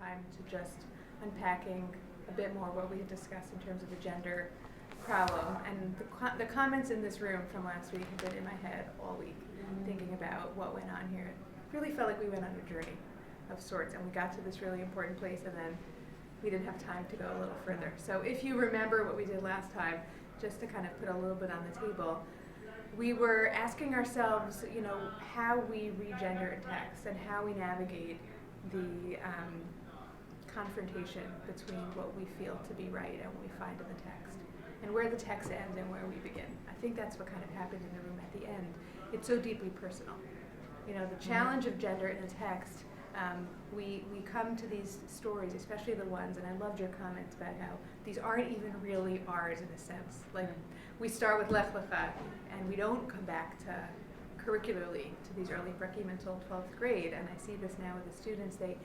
time to just unpacking a bit more what we had discussed in terms of the gender problem. And the comments in this room from last week have been in my head all week, thinking about what went on here. It really felt like we went on a journey of sorts, and we got to this really important place, and then we didn't have time to go a little further. So if you remember what we did last time, just to kind of put a little bit on the table, we were asking ourselves, how we read gender in text and how we navigate the confrontation between what we feel to be right and what we find in the text, and where the text ends and where we begin. I think that's what kind of happened in the room at the end. It's so deeply personal. The challenge of gender in the text, we come to these stories, especially the ones, and I loved your comments about how these aren't even really ours in a sense. Like, we start with Lech Lecha, and we don't come back to curricularly to these early Prakim until 12th grade, and I see this now with the students. They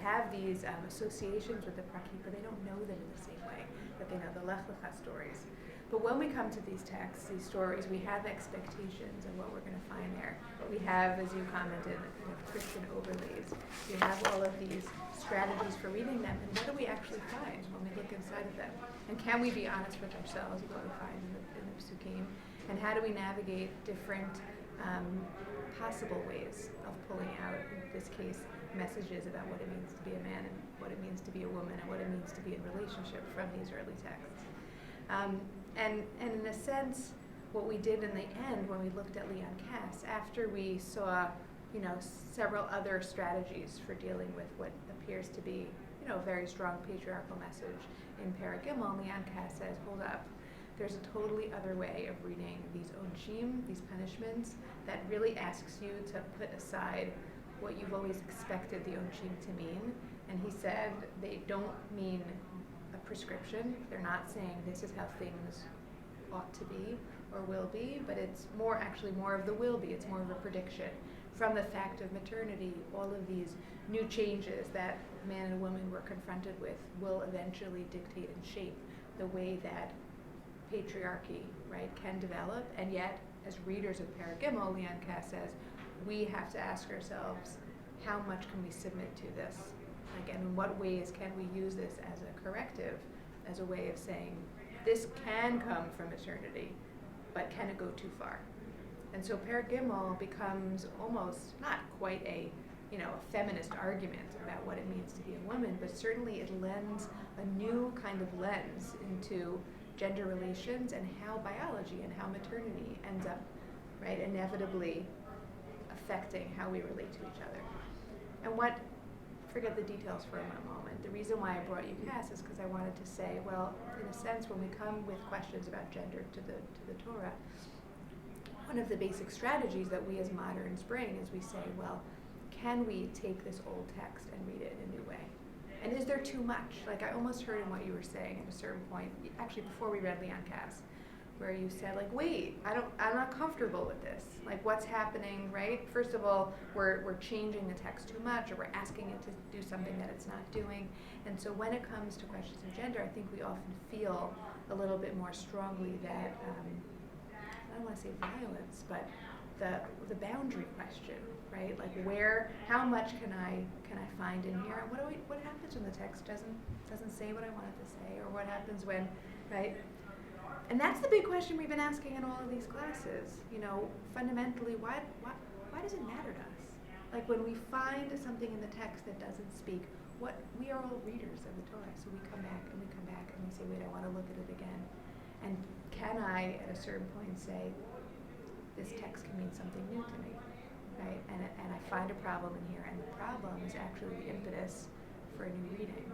have these associations with the Prakim, but they don't know them in the same way that they know the Lech Lecha stories. But when we come to these texts, these stories, we have expectations of what we're going to find there. We have, as you commented, Christian overlays. We have all of these strategies for reading them, and what do we actually find when we look inside of them? And can we be honest with ourselves with what we find in the Psukim? And how do we navigate different possible ways of pulling out, in this case, messages about what it means to be a man and what it means to be a woman and what it means to be in relationship from these early texts? And in a sense, what we did in the end when we looked at Leon Cass, after we saw, several other strategies for dealing with what appears to be, a very strong patriarchal message in Perek Gimel, Leon Cass says, hold up, there's a totally other way of reading these onshim, these punishments, that really asks you to put aside what you've always expected the onshim to mean. And he said they don't mean a prescription. They're not saying this is how things ought to be or will be, but it's more of the will be. It's more of a prediction from the fact of maternity. All of these new changes that man and woman were confronted with will eventually dictate and shape the way that patriarchy, right, can develop. And yet, as readers of Perek Gimel, Leon Cass says, we have to ask ourselves, how much can we submit to this? Like, and in what ways can we use this as a corrective, as a way of saying, this can come from eternity, but can it go too far? And so Perek Gimel becomes almost not quite a feminist argument about what it means to be a woman, but certainly it lends a new kind of lens into gender relations and how biology and how maternity ends up, right, inevitably affecting how we relate to each other. And forget the details for a moment. The reason why I brought you Cass is because I wanted to say, well, in a sense, when we come with questions about gender to the Torah, one of the basic strategies that we as moderns bring is we say, well, can we take this old text and read it in a new way? And is there too much? Like, I almost heard in what you were saying at a certain point, actually before we read Leon Cass, where you said, like, wait, I'm not comfortable with this. Like, what's happening, right? First of all, we're changing the text too much, or we're asking it to do something that it's not doing. And so when it comes to questions of gender, I think we often feel a little bit more strongly that, I don't want to say violence, but the boundary question, right? Like, how much can I find in here? And what happens when the text doesn't say what I want it to say, or what happens when, right? And that's the big question we've been asking in all of these classes. Fundamentally, why does it matter to us? Like, when we find something in the text that doesn't speak, we are all readers of the Torah, so we come back and we say, wait, I want to look at it again. And can I, at a certain point, say, this text can mean something new to me, right? And I find a problem in here, and the problem is actually the impetus for a new reading,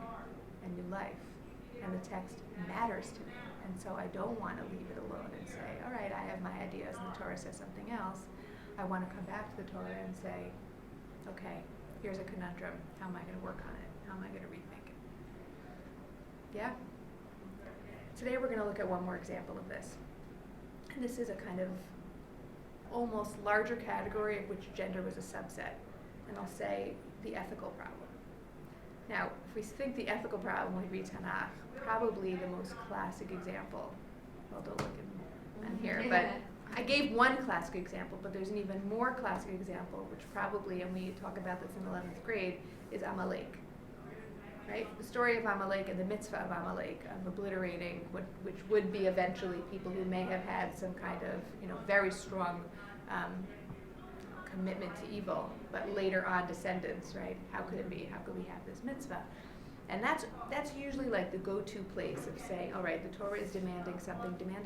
a new life. And the text matters to me. And so I don't want to leave it alone and say, all right, I have my ideas and the Torah says something else. I want to come back to the Torah and say, okay, here's a conundrum. How am I going to work on it? How am I going to rethink it? Yeah? Today we're going to look at one more example of this. And this is a kind of almost larger category of which gender was a subset. And I'll say the ethical problem. Now, if we think the ethical problem when we read Tanakh, probably the most classic example, well, don't look in here, but I gave one classic example, but there's an even more classic example, which probably, and we talk about this in 11th grade, is Amalek. right? The story of Amalek and the mitzvah of Amalek, of obliterating which would be eventually people who may have had some kind of, very strong commitment to evil, but later on descendants, right? How could it be? How could we have this mitzvah? And that's usually like the go-to place of saying, all right, the Torah is demanding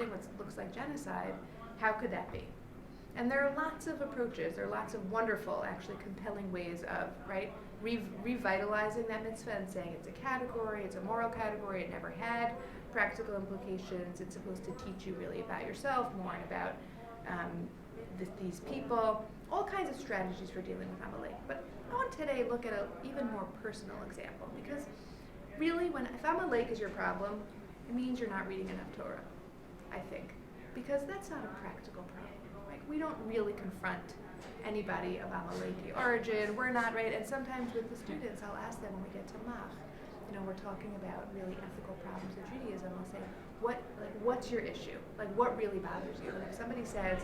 what looks like genocide. How could that be? And there are lots of approaches. There are lots of wonderful, actually compelling ways of, right, revitalizing that mitzvah and saying it's a category, it's a moral category, it never had practical implications. It's supposed to teach you really about yourself more and about these people. All kinds of strategies for dealing with Amalek. But I want today look at an even more personal example, because really, if Amalek is your problem, it means you're not reading enough Torah, I think, because that's not a practical problem. Like, we don't really confront anybody of Amaleki origin. We're not, right? And sometimes with the students, I'll ask them when we get to Mach, we're talking about really ethical problems of Judaism. I'll say, what's your issue? Like, what really bothers you? And if somebody says,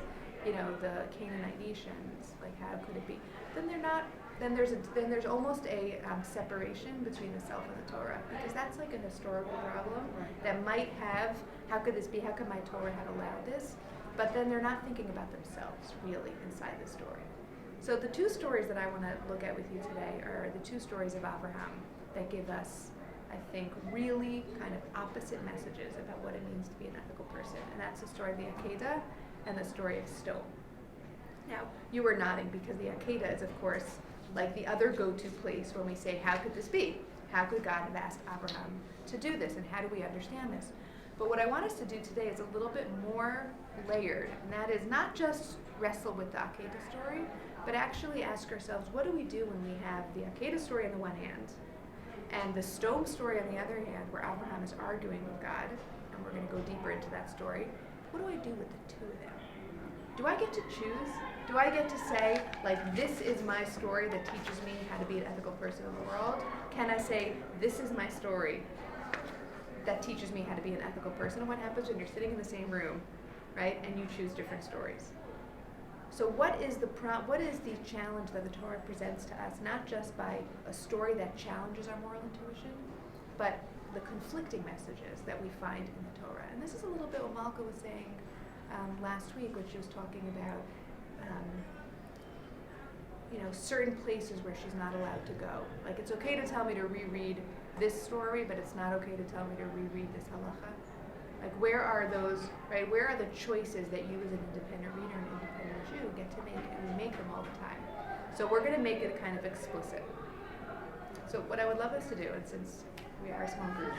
the Canaanite nations, like, how could it be? Then they're not. Then there's almost a separation between the self and the Torah, because that's like a historical problem that might have. How could this be? How could my Torah have allowed this? But then they're not thinking about themselves really inside the story. So the two stories that I want to look at with you today are the two stories of Abraham that give us, I think, really kind of opposite messages about what it means to be an ethical person. And that's the story of the Akedah and the story of Stone. Now, you were nodding because the Akedah is, of course, like the other go-to place when we say, how could this be? How could God have asked Abraham to do this? And how do we understand this? But what I want us to do today is a little bit more layered, and that is not just wrestle with the Akedah story, but actually ask ourselves, what do we do when we have the Akedah story on the one hand, and the Stone story on the other hand, where Abraham is arguing with God, and we're going to go deeper into that story. What do I do with the two of them? Do I get to choose? Do I get to say, like, this is my story that teaches me how to be an ethical person in the world? Can I say, this is my story that teaches me how to be an ethical person? And what happens when you're sitting in the same room, right, and you choose different stories? So what is the challenge that the Torah presents to us, not just by a story that challenges our moral intuition, but the conflicting messages that we find in the Torah? And this is a little bit what Malka was saying last week when she was talking about certain places where she's not allowed to go. Like, it's okay to tell me to reread this story, but it's not okay to tell me to reread this halacha. Like, where are those, right? Where are the choices that you as an independent reader and independent Jew get to make? And we make them all the time. So we're going to make it kind of explicit. So what I would love us to do, and since we are a small group,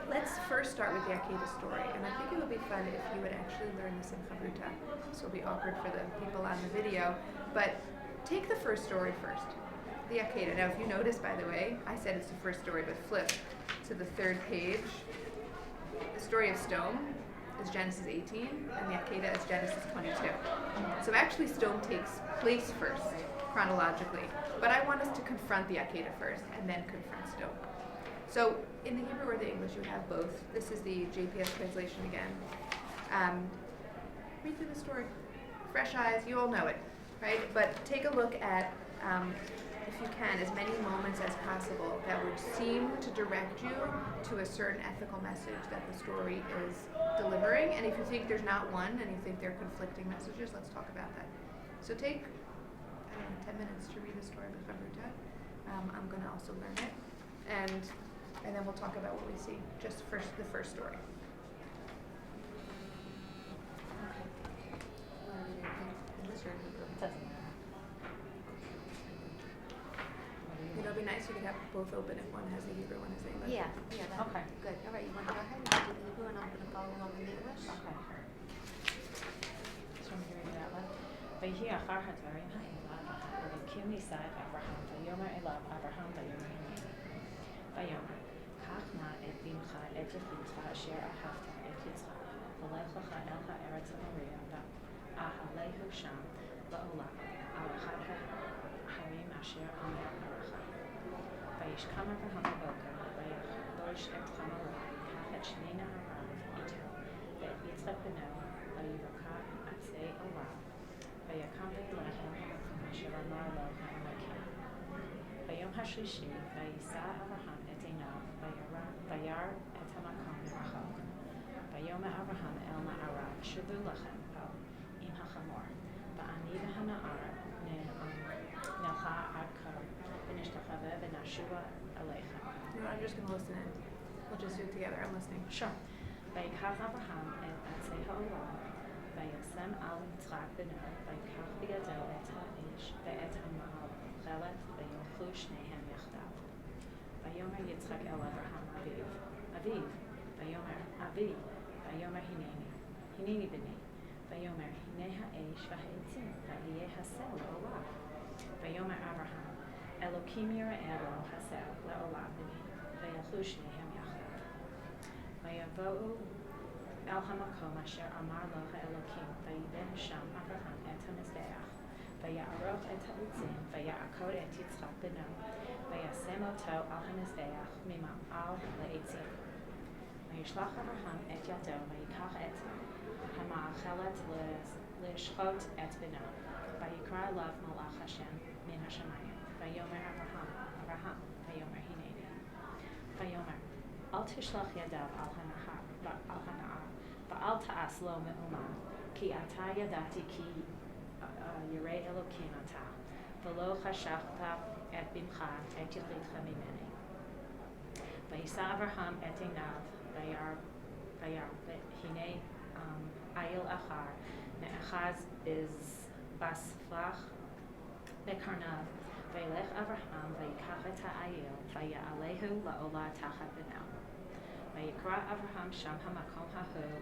let's first start with the Akedah story. And I think it would be fun if you would actually learn this in Chavruta. This will be awkward for the people on the video. But take the first story first, the Akedah. Now, if you notice, by the way, I said it's the first story, but flip to the third page. The story of Stone is Genesis 18, and the Akedah is Genesis 22. So actually, Stone takes place first, chronologically. But I want us to confront the Akedah first, and then confront Stone. So in the Hebrew or the English, you have both. This is the JPS translation again. Read through the story. Fresh eyes, you all know it, right? But take a look at, if you can, as many moments as possible that would seem to direct you to a certain ethical message that the story is delivering. And if you think there's not one, and you think they're conflicting messages, let's talk about that. So take 10 minutes to read the story of Chavruta. I'm going to also learn it. And then we'll talk about what we see. Just first, the first story. It'll be nice. You can have both open if one has the Hebrew, one has the English. Yeah, that's Okay. good. All right, you want to go ahead and do the Hebrew, and I'm going to follow along in English. Okay. So I'm hearing it out loud. ויהי אחר הדברים האלה, אלוקים נישא את אברהם, ויאמר אליו אברהם ויאמר הנני. ויאמר, קח נא את בנך, את יחידך, אשר אהבת את יצחק, ולך לך אל הארץ המוריה, ואהלהו שם לעולם, על אחד ההרים אשר אומר עליך. וישכם אברהם בבוקר, ויחבוש את חמורו, יקח את שני נעריו איתו, ואת יצחק בנו, ויבקע עצי אוהל. ויקם וילך אל המקום אשר אמר לו האלוקים. ביום ביום השלישי ויישא אברהם את עיניו וירא את המקום מרחוק. ויאמר אברהם אל נעריו שבו לכם פה עם החמור, ואני והנער נלכה עד כה ונשתחווה ונשובה אליכם. I'm just going to listen in. We'll just do it together. I'm listening. Sure. ויקח אברהם את עצי העולם וישם על יצחק בנו ויקח בידו את האש ואת המאכלת וילכו שניהם יחדיו. ויאמר יצחק אל אברהם אביו ויאמר אבי ויאמר הנני בני ויאמר הנה האש והעצים ויהיה הסל לעולה. ויאמר אברהם אלוקים יראה לו הסל לעולה בני וילכו שניהם יחדיו. ויבואו אל המקום אשר אמר לו האלוקים ויבן שם אברהם את המזבח ויערוך את העצים ויעקוד את יצחק בנו וישם אותו על המזבח ממעל לעצים. וישלח אברהם את ידו ויקח את המאכלת לשחוט את בנו ויקרא אליו מלאך השם מן השמיים ויאמר אברהם ויאמר הנני. ויאמר אל תשלח ידיו על הנער ואל תעש לו מאומה כי אתה ידעתי כי ירא אלוקים אתה ולא חשבת את בנך את יחידך ממני. וישא אברהם את עיניו וירא והנה איל אחר נאחז בספח בקרניו וילך אברהם ויקח את האיל ויעלהו לעולה תחת בנו. ויקרא אברהם שם המקום ההוא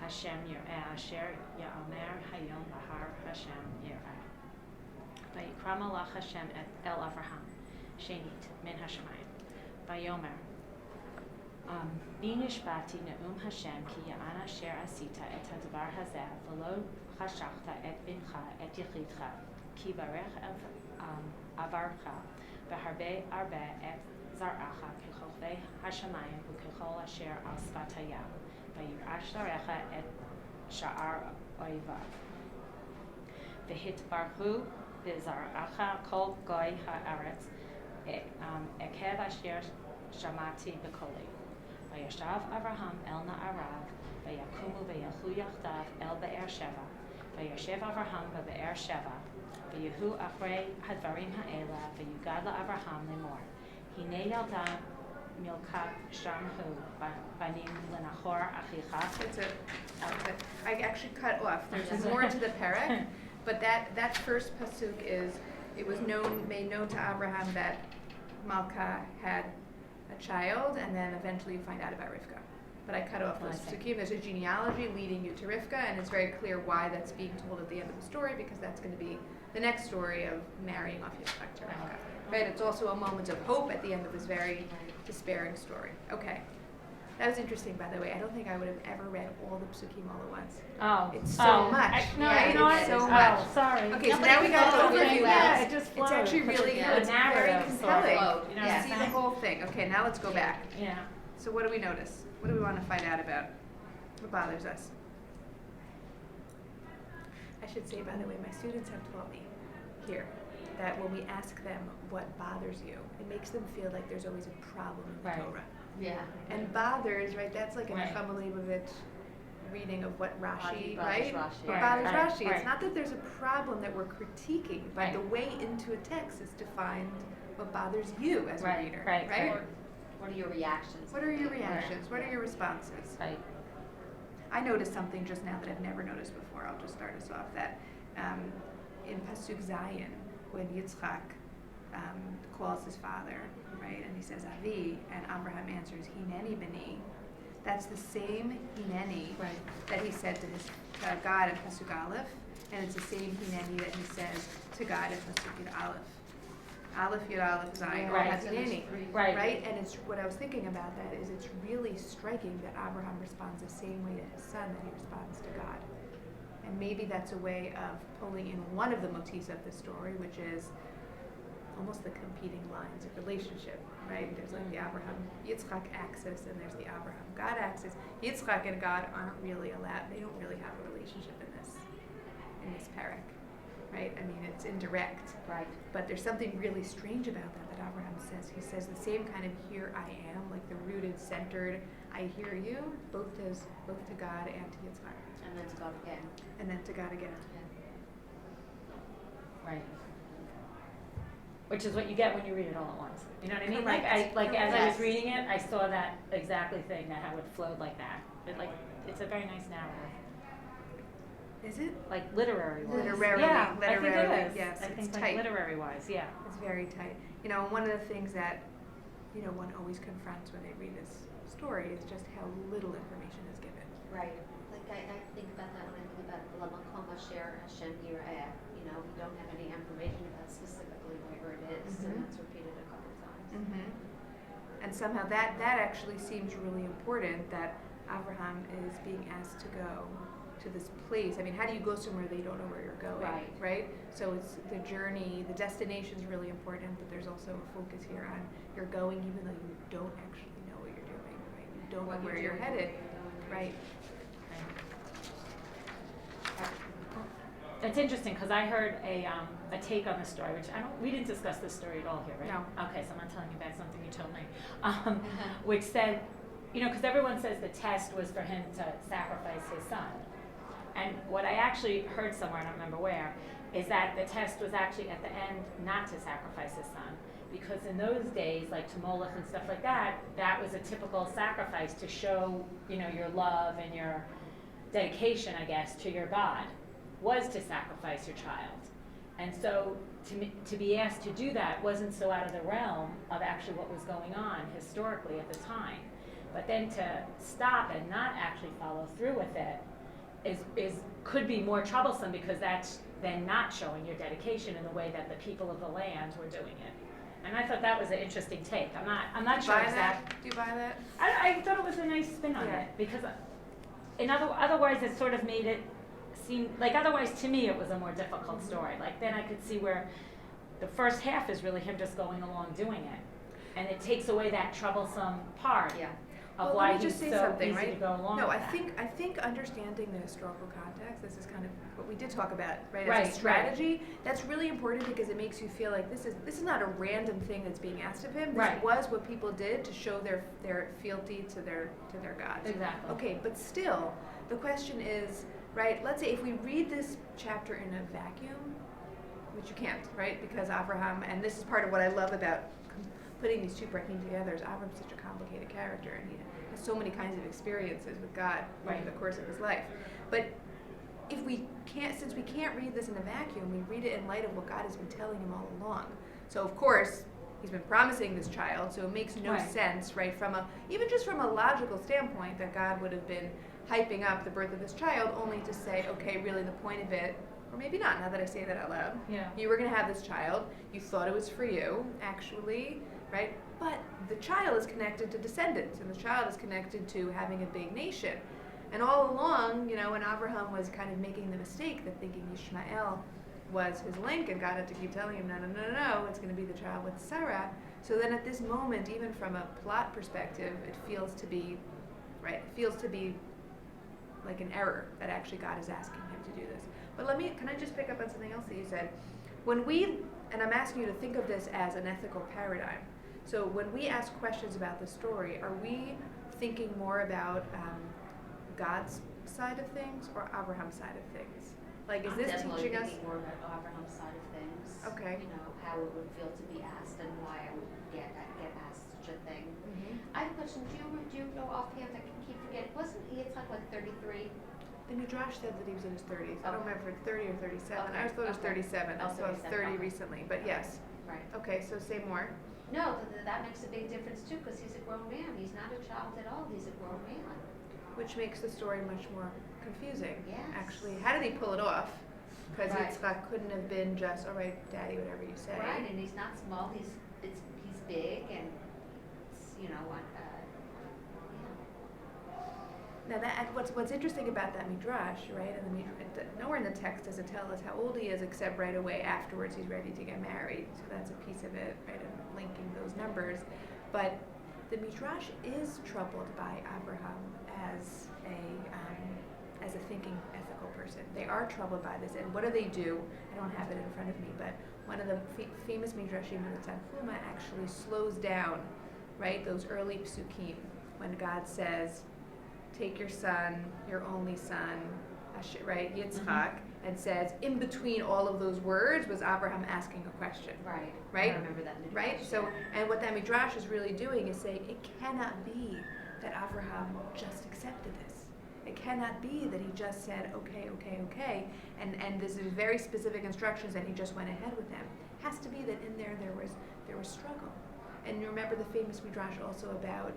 השם יראה אשר יאמר היום בהר השם יראה. ויקרא מלאך השם אל אברהם שנית מן השמיים ויאמר בי נשבעתי נאום השם כי יען אשר עשית את הדבר הזה ולא חשכת את בנך את יחידך כי ברך אברך והרבה את זרעך ככוכבי השמיים וככל אשר על שפת הים וירעש זרעך את שאר אויביו והתברכו בזרעך כל גוי הארץ עקב אשר שמעתי בקולי. וישב אברהם אל נעריו ויקומו וילכו יחדיו אל באר שבע וישב אברהם בבאר שבע ויהיו אחרי הדברים האלה ויוגד לאברהם לאמור הנה ילדה מלכת שם הוא בנים לנחור אחיך. That's it. I actually cut off. There's more to the parak, but that first pasuk is, it was made known to Abraham that Malka had a child, and then eventually you find out about Rivka. But I cut off those pasukim. There's a genealogy leading you to Rivka, and it's very clear why that's being told at the end of the story, because that's going to be the next story of marrying off Yitzchak to Rivka. Right? It's also a moment of hope at the end of this very despairing story. Okay. That was interesting, by the way. I don't think I would have ever read all the psukim all at once. Oh. It's so much. It's so much. Sorry. Okay, so now we got the overview. Yeah, it just It's actually really good. It's very compelling. You see the whole thing. Okay, now let's go back. Yeah. So what do we notice? What do we want to find out about? What bothers us? I should say, by the way, my students have taught me here that when we ask them what bothers you, it makes them feel like there's always a problem in the Torah. Yeah. And bothers, right, that's like an Right. Chamalevovich reading of what Rashi, Bothers right? Rashi. What Right, bothers right, Rashi. right. It's not that there's a problem that we're critiquing, but Right. the way into a text is to find what bothers you as a Right, reader, right, right. What are your reactions? What are your reactions? What are your responses? Right. I noticed something just now that I've never noticed before. I'll just start us off. That in Pasuk Zayin, when Yitzchak calls his father, right, and he says Avi, and Abraham answers Hineni B'ni, that's the same Hineni that he said to God in Pasuk Aleph, and it's the same Hineni that he says to God in Pasuk Yud Aleph. Aleph Yud Aleph Zayin, all has Hineni, right? And it's what I was thinking about that is it's really striking that Abraham responds the same way to his son that he responds to God. And maybe that's a way of pulling in one of the motifs of the story, which is almost the competing lines of relationship, right? There's like the Abraham-Yitzchak axis, and there's the Abraham-God axis. Yitzchak and God aren't really allowed, they don't really have a relationship in this parak. right? I mean, it's indirect. Right. But there's something really strange about that Abraham says. He says the same kind of here I am, like the rooted, centered, I hear you, both to God and to Yitzhak. And then to God again. And then to God again. Right. Which is what you get when you read it all at once. You know what I mean? Correct. As I was Yes. reading it, I saw that exactly thing, that how it flowed like that. It's a very nice narrative. Is it? Like literary wise. Literarily, Yeah, I think literarily, it is. yes, I it's think tight. like literary wise, yeah. It's very tight. You know, one of the things that, you know, one always confronts when they read this story is just how little information is given. Right. Like I think about that when I think about Lamakom Asher Hashem Yireh. You know, we don't have any information about specifically where it is, Mhm. and that's repeated a couple times. Mm-hmm. And somehow that actually seems really important, that Abraham is being asked to go to this place. I mean, how do you go somewhere that you don't know where you're going? Right. So it's the journey, the destination is really important, but there's also a focus here on you're going even though you don't actually know what you're doing, right? You don't know where you're headed, right? It's interesting because I heard a take on the story, which we didn't discuss this story at all here, right? No. Okay, so I'm not telling you about something you told me, which said, you know, because everyone says the test was for him to sacrifice his son, and what I actually heard somewhere, I don't remember where, is that the test was actually at the end not to sacrifice his son, because in those days, like to Moloch and stuff like that, that was a typical sacrifice to show, you know, your love and your dedication, I guess, to your God, was to sacrifice your child. And so to be asked to do that wasn't so out of the realm of actually what was going on historically at the time. But then to stop and not actually follow through with it could be more troublesome, because that's then not showing your dedication in the way that the people of the land were doing it. And I thought that was an interesting take. I'm not sure exactly. Do you buy that? I thought it was a nice spin on it, because otherwise it sort of made it seem like, otherwise to me it was a more difficult story. Like then I could see where the first half is really him just going along doing it, and it takes away that troublesome part of why he's so easy to go along with that. I think understanding the historical context, this is kind of what we did talk about, right? Right, As a strategy, that's really important, because it makes you feel like this is not a random thing that's being asked of him. This Right. was what people did to show their fealty to their gods. Exactly. Okay, but still, the question is, right, let's say if we read this chapter in a vacuum, which you can't, right? Because Abraham, and this is part of what I love about putting these two breaking together, is Abraham's such a complicated character, and he has so many kinds of experiences with God over the course of his life. But since we can't read this in a vacuum, we read it in light of what God has been telling him all along. So of course, he's been promising this child, so it makes no sense, right, even just from a logical standpoint, that God would have been hyping up the birth of this child only to say, okay, really the point of it, or maybe not, now that I say that out loud. Yeah. You were going to have this child, you thought it was for you, actually, right? But the child is connected to descendants, and the child is connected to having a big nation. And all along, you know, when Abraham was kind of making the mistake that thinking Ishmael was his link, and God had to keep telling him, no, it's going to be the child with Sarah. So then at this moment, even from a plot perspective, it feels to be like an error that actually God is asking him to do this. But can I just pick up on something else that you said? And I'm asking you to think of this as an ethical paradigm. So when we ask questions about the story, are we thinking more about God's side of things or Abraham's side of things? Like, is I'm this definitely teaching us? thinking more about Abraham's side of things. Okay. You know, how it would feel to be asked and why I would get asked such a thing. Mm-hmm. I have a question. Do you know offhand? I can keep forgetting. Wasn't Yitzhak like 33? The Midrash said that he was in his 30s. I don't Okay. remember if it's 30 or 37. Okay. I always thought it was Okay. 37. I Oh, saw 37, 30 okay. recently, but yes. Right. Okay, so say more. No, that makes a big difference too, because he's a grown man. He's not a child at all. He's a grown man. Which makes the story much more confusing. Yes. Actually, how did he pull it off? Because Right. Yitzchak couldn't have been just, all right, Daddy, whatever you say. Right, and he's not small. He's big, and it's, you know what? Now, what's interesting about that midrash, right? And the midrash, nowhere in the text does it tell us how old he is, except right away afterwards he's ready to get married. So that's a piece of it, right? And linking those numbers, but the midrash is troubled by Abraham as a thinking ethical person. They are troubled by this. And what do? I don't have it in front of me, but one of the famous Midrashim in the Tanakh actually slows down, right, those early psukim, when God says, take your son, your only son, right, Yitzchak, and says, in between all of those words was Abraham asking a question. Right. Right? I remember that Midrash. Right? So, and what that Midrash is really doing is saying, it cannot be that Abraham just accepted this. It cannot be that he just said, okay, and this is very specific instructions and he just went ahead with them. It has to be that in there was struggle. And you remember the famous Midrash also about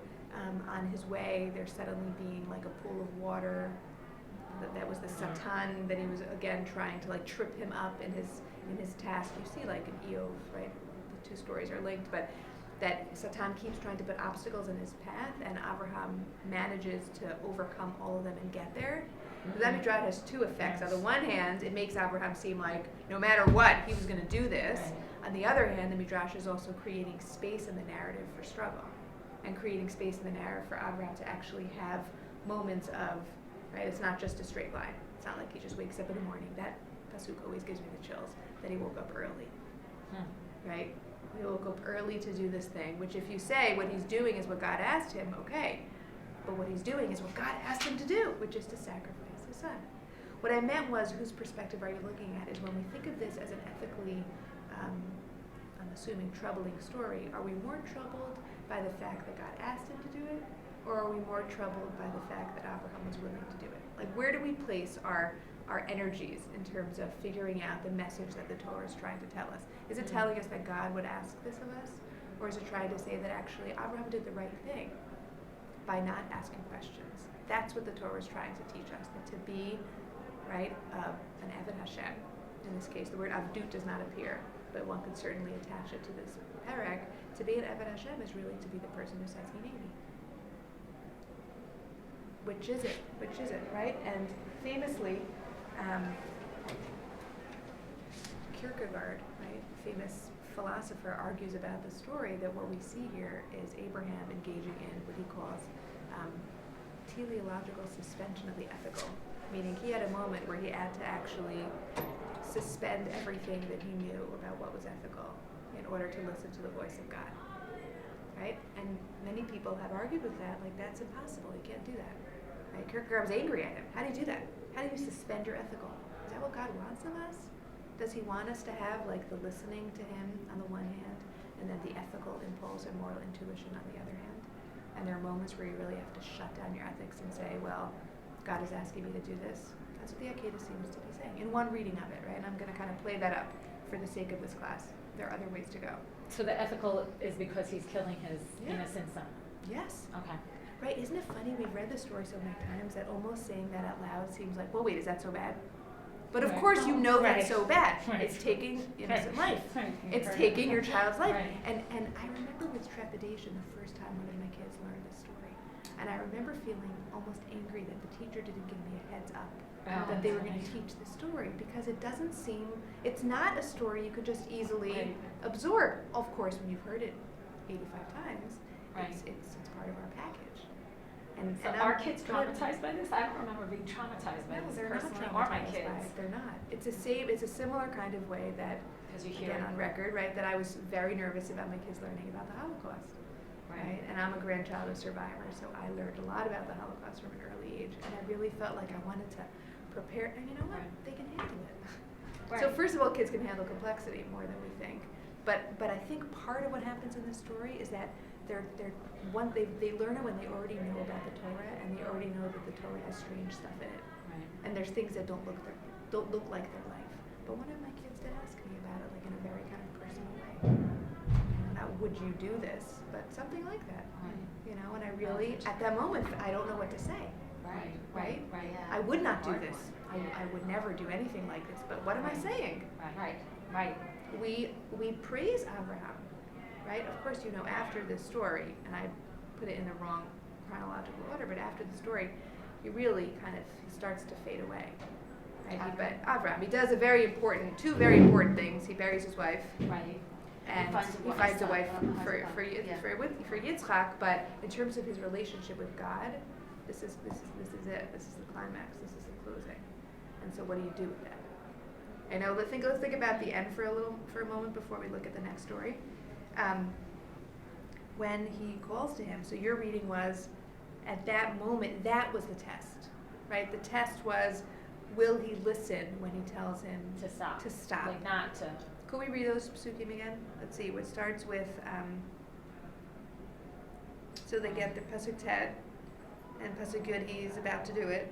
on his way there suddenly being like a pool of water. That was the Satan that he was again trying to like trip him up in his task. You see like in Eov, right? The two stories are linked, but that Satan keeps trying to put obstacles in his path, and Abraham manages to overcome all of them and get there. Mm-hmm. That Midrash has two effects. On the one hand, it makes Abraham seem like no matter what, he was going to do this. Right. On the other hand, the Midrash is also creating space in the narrative for struggle, and creating space in the narrative for Abraham to actually have moments of, right, it's not just a straight line. It's not like he just wakes up in the morning. That pasuk always gives me the chills, that he woke up early, right? He woke up early to do this thing, which if you say what he's doing is what God asked him, okay. But what he's doing is what God asked him to do, which is to sacrifice his son. What I meant was, whose perspective are you looking at, is when we think of this as an ethically, I'm assuming, troubling story, are we more troubled by the fact that God asked him to do it, or are we more troubled by the fact that Abraham was willing to do it? Like, where do we place our energies in terms of figuring out the message that the Torah is trying to tell us? Is it telling us that God would ask this of us? Or is it trying to say that actually Abraham did the right thing by not asking questions? That's what the Torah is trying to teach us, that to be, right, an Eved Hashem. In this case, the word Avdut does not appear, but one could certainly attach it to this parak. To be an Eved Hashem is really to be the person who says, Hineni. Which is it? Which is it, right? And famously, Kierkegaard, right, famous philosopher, argues about the story that what we see here is Abraham engaging in what he calls teleological suspension of the ethical, meaning he had a moment where he had to actually suspend everything that he knew about what was ethical in order to listen to the voice of God, right? And many people have argued with that, like that's impossible, you can't do that. Right? Kierkegaard was angry at him. How do you do that? How do you suspend your ethical? Is that what God wants of us? Does he want us to have like the listening to him on the one hand, and then the ethical impulse and moral intuition on the other hand? And there are moments where you really have to shut down your ethics and say, well, God is asking me to do this. That's what the Akedah seems to be saying, in one reading of it, right? And I'm going to kind of play that up for the sake of this class. There are other ways to go. So the ethical is because he's killing his innocent son? Yes. Okay. Right, isn't it funny? We've read the story so many times that almost saying that out loud seems like, well, wait, is that so bad? But of course you know that's so bad. It's taking innocent life. It's taking your child's life. And I remember with trepidation the first time one of my kids learned this story. And I remember feeling almost angry that the teacher didn't give me a heads up that they were going to teach the story, because it doesn't seem, it's not a story you could just easily absorb. Of course, when you've heard it 85 times, it's part of our package. And are kids traumatized by this? I don't remember being traumatized by this personally, or my kids. They're not. It's a similar kind of way that, because you hear again, on record, right, that I was very nervous about my kids learning about the Holocaust. Right? And I'm a grandchild of survivors, so I learned a lot about the Holocaust from an early age, and I really felt like I wanted to prepare, and you know what? They can handle it. So first of all, kids can handle complexity more than we think. But I think part of what happens in this story is that they learn it when they already know about the Torah, and they already know that the Torah has strange stuff in it. Right. And there's things that don't look like their life. But one of my kids did ask me about it, like in a very kind of personal way. Not would you do this, but something like that. Right. You know, and I really, at that moment, I don't know what to say. Right. Yeah. I would not do this. I would never do anything like this. But what am I saying? Right. We praise Abraham. Right? Of course, you know, after this story, and I put it in the wrong chronological order, but after the story, he really kind of starts to fade away. Right? But Abraham, he does two very important things. He buries his wife. Right. And he finds a wife for Yitzchak, but in terms of his relationship with God, this is it. This is the climax. This is the closing. And so what do you do with that? I know, let's think about the end for a moment before we look at the next story. When he calls to him, so your reading was, at that moment, that was the test, right? The test was, will he listen when he tells him To stop. to stop? Like not to. Could we read those psukim again? Let's see, it starts with, so they get the Pasuk Tet, and Pasuk Yud, he's about to do it.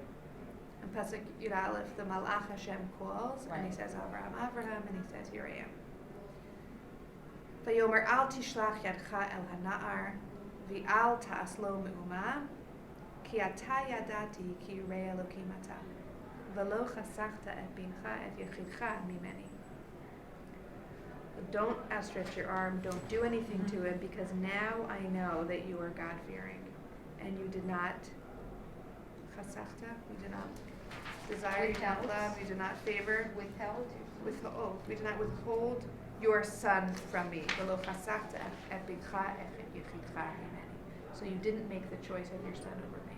And Pasuk Yud Aleph, the Malach Hashem calls, and he Right. says, Avraham, and he says, here I am. Vayomer al tishlach yadcha el hana'ar, v'al ta'as lo me'uma, ki ata yadati ki yirei Elokim ata, v'lo chasachta et bincha et yechidcha mimeni. Don't outstretch your arm, don't do anything to it, because now I know that you are God-fearing, and you did not chasachta, you did not desire, you did not love, you did not favor, we did not withhold your son from me. V'lo chasachta et bincha et yechidcha mimeni. So you didn't make the choice of your son over me.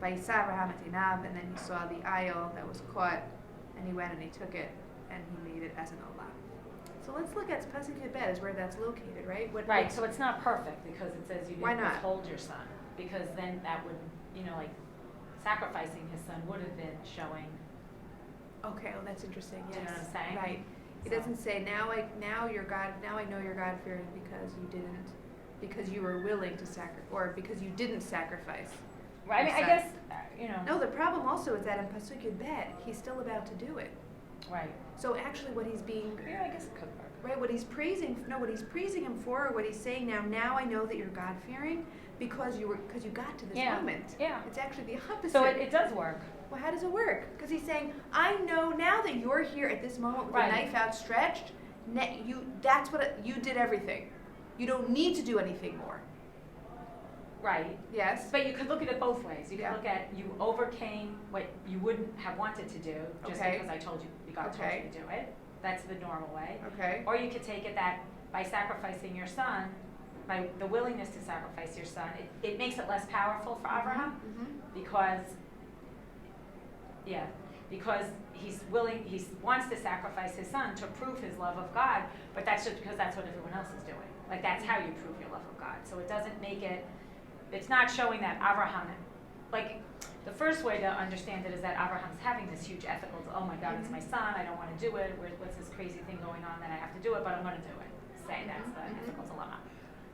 Vayisa Abraham et einav, and then he saw the isle that was caught, and he went and he took it, and he made it as an olah. So let's look at Pasuk Yud Bet is where that's located, right? Right, so it's not perfect because it says you Why didn't not? withhold your son. Because then that would, like sacrificing his son would have been showing. Okay, well that's interesting. Yes. Do you know what I'm saying? Right. It So- doesn't say now I know you're God fearing because you were willing to sacrifice, or because you didn't sacrifice. Right, I mean, I your guess, son. No, the problem also is that in Pasuk Yud Bet, he's still about to do it. Right. So actually what he's being, Yeah, I guess it could work. right, what he's praising him for, or what he's saying now I know that you're God fearing because you got to this moment. Yeah. It's actually the opposite. So it does work. Well, how does it work? Because he's saying, I know now that you're here at this moment with Right. the knife outstretched, you did everything. You don't need to do anything more. Right. Yes? But you could look at it both ways. You could Yeah. look at you overcame what you wouldn't have wanted to do just Okay. because I told you, God told Okay. you to do it. That's the normal way. Okay. Or you could take it that by sacrificing your son, by the willingness to sacrifice your son, it makes it less powerful for Abraham Mm-hmm. because he wants to sacrifice his son to prove his love of God, but that's just because that's what everyone else is doing. Like that's how you prove your love of God. So it doesn't make it, it's not showing that Abraham, like the first way to understand it is that Abraham's having this huge ethical, oh my God, it's my son, I don't want to do it, what's this crazy thing going on that I have to do it, but I'm going to do it. Say that's the ethical dilemma.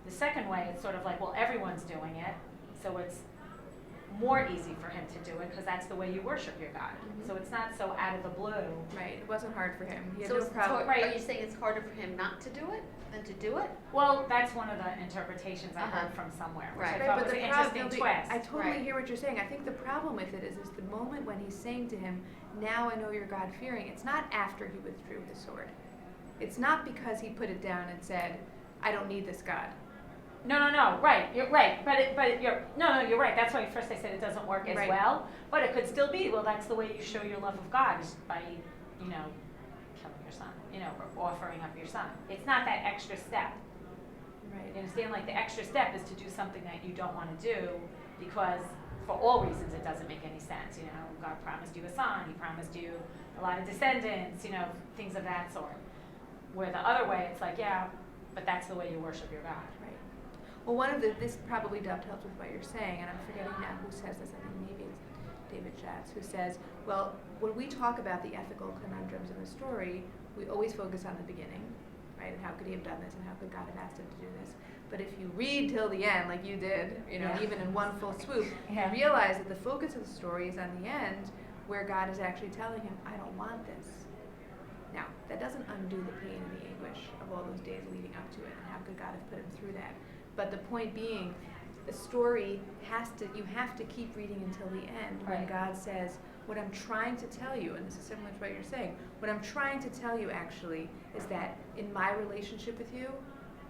The second way, it's sort of like, well, everyone's doing it, so it's more easy for him to do it because that's the way you worship your God. So it's not so out of the blue. Right. It wasn't hard for him. He had So no it's problem. are you saying it's harder for him not to do it than to do it? Well, that's one of the interpretations I heard from somewhere, which Right. I thought But was the an problem, interesting no, twist. I totally Right. hear what you're saying. I think the problem with it is the moment when he's saying to him, now I know you're God fearing, it's not after he withdrew his sword. It's not because he put it down and said, I don't need this God. No, right, you're right, you're right. That's why first I said it doesn't work as Right. well, but it could still be. Well, that's the way you show your love of God is by, killing your son, or offering up your son. It's not that extra step. Right. You understand? Like the extra step is to do something that you don't want to do because, for all reasons, it doesn't make any sense. God promised you a son. He promised you a lot of descendants. Things of that sort. Where the other way, it's like, yeah, but that's the way you worship your God. Right. Well, this probably dovetails with what you're saying, and I'm forgetting now who says this. I think maybe it's David Schatz, who says, well, when we talk about the ethical conundrums in the story, we always focus on the beginning, right? And how could he have done this, and how could God have asked him to do this? But if you read till the end, like you did, Yeah. even in one full swoop, Yeah. you realize that the focus of the story is on the end, where God is actually telling him, I don't want this. Now, that doesn't undo the pain and the anguish of all those days leading up to it, and how could God have put him through that. But the point being, the story you have to keep reading until the end when Right. God says, what I'm trying to tell you, and this is similar to what you're saying, what I'm trying to tell you actually is that in my relationship with you,